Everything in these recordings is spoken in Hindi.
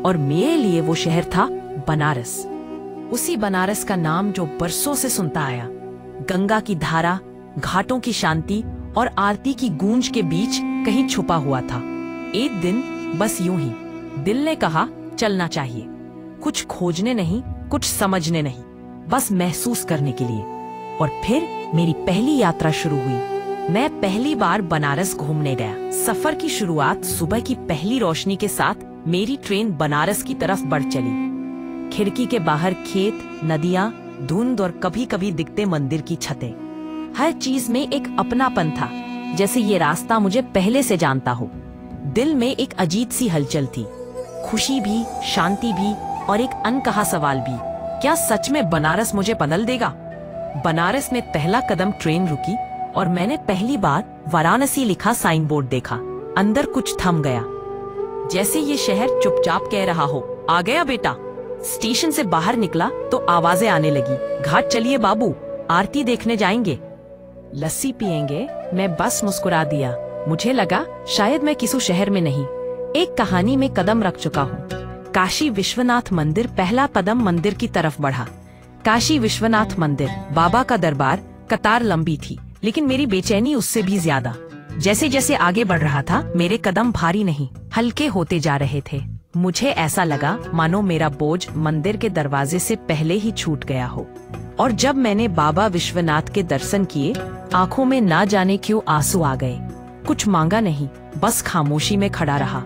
और मेरे लिए वो शहर था बनारस। उसी बनारस का नाम जो बरसों से सुनता आया। गंगा की धारा, घाटों की शांति और आरती की गूंज के बीच कहीं छुपा हुआ था। एक दिन बस यूं ही दिल ने कहा चलना चाहिए, कुछ खोजने नहीं, कुछ समझने नहीं, बस महसूस करने के लिए। और फिर मेरी पहली यात्रा शुरू हुई। मैं पहली बार बनारस घूमने गया। सफर की शुरुआत सुबह की पहली रोशनी के साथ मेरी ट्रेन बनारस की तरफ बढ़ चली। खिड़की के बाहर खेत, नदियां, धुंध और कभी कभी दिखते मंदिर की छतें। हर चीज में एक अपनापन था, जैसे ये रास्ता मुझे पहले से जानता हो। दिल में एक अजीब सी हलचल थी, खुशी भी, शांति भी और एक अनकहा सवाल भी, क्या सच में बनारस मुझे बदल देगा? बनारस में पहला कदम ट्रेन रुकी और मैंने पहली बार वाराणसी लिखा साइन बोर्ड देखा। अंदर कुछ थम गया, जैसे ये शहर चुपचाप कह रहा हो, आ गया बेटा। स्टेशन से बाहर निकला तो आवाजें आने लगी, घाट चलिए बाबू, आरती देखने जाएंगे, लस्सी पिएंगे। मैं बस मुस्कुरा दिया। मुझे लगा शायद मैं किसी शहर में नहीं, एक कहानी में कदम रख चुका हूँ। काशी विश्वनाथ मंदिर पहला कदम मंदिर की तरफ बढ़ा। काशी विश्वनाथ मंदिर, बाबा का दरबार। कतार लंबी थी, लेकिन मेरी बेचैनी उससे भी ज्यादा। जैसे जैसे आगे बढ़ रहा था, मेरे कदम भारी नहीं, हल्के होते जा रहे थे। मुझे ऐसा लगा मानो मेरा बोझ मंदिर के दरवाजे से पहले ही छूट गया हो। और जब मैंने बाबा विश्वनाथ के दर्शन किए, आंखों में ना जाने क्यों आंसू आ गए। कुछ मांगा नहीं, बस खामोशी में खड़ा रहा।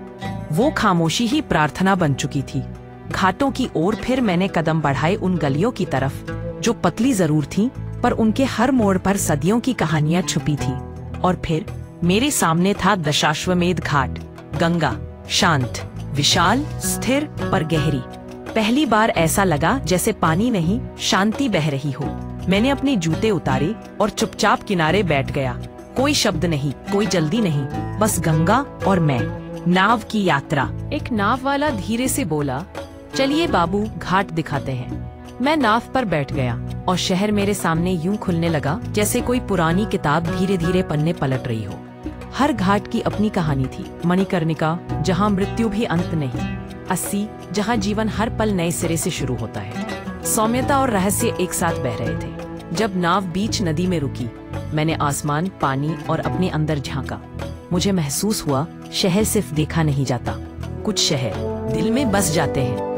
वो खामोशी ही प्रार्थना बन चुकी थी। घाटों की ओर फिर मैंने कदम बढ़ाए, उन गलियों की तरफ जो पतली जरूर थीं, पर उनके हर मोड़ पर सदियों की कहानियां छुपी थी। और फिर मेरे सामने था दशाश्वमेध घाट। गंगा, शांत, विशाल, स्थिर पर गहरी। पहली बार ऐसा लगा जैसे पानी नहीं, शांति बह रही हो। मैंने अपने जूते उतारे और चुपचाप किनारे बैठ गया। कोई शब्द नहीं, कोई जल्दी नहीं, बस गंगा और मैं। नाव की यात्रा। एक नाव वाला धीरे से बोला, चलिए बाबू, घाट दिखाते हैं। मैं नाव पर बैठ गया और शहर मेरे सामने यूं खुलने लगा जैसे कोई पुरानी किताब धीरे धीरे पन्ने पलट रही हो। हर घाट की अपनी कहानी थी। मणिकर्णिका, जहाँ मृत्यु भी अंत नहीं। अस्सी, जहाँ जीवन हर पल नए सिरे से शुरू होता है। सौम्यता और रहस्य एक साथ बह रहे थे। जब नाव बीच नदी में रुकी, मैंने आसमान, पानी और अपने अंदर झांका। मुझे महसूस हुआ शहर सिर्फ देखा नहीं जाता, कुछ शहर दिल में बस जाते हैं।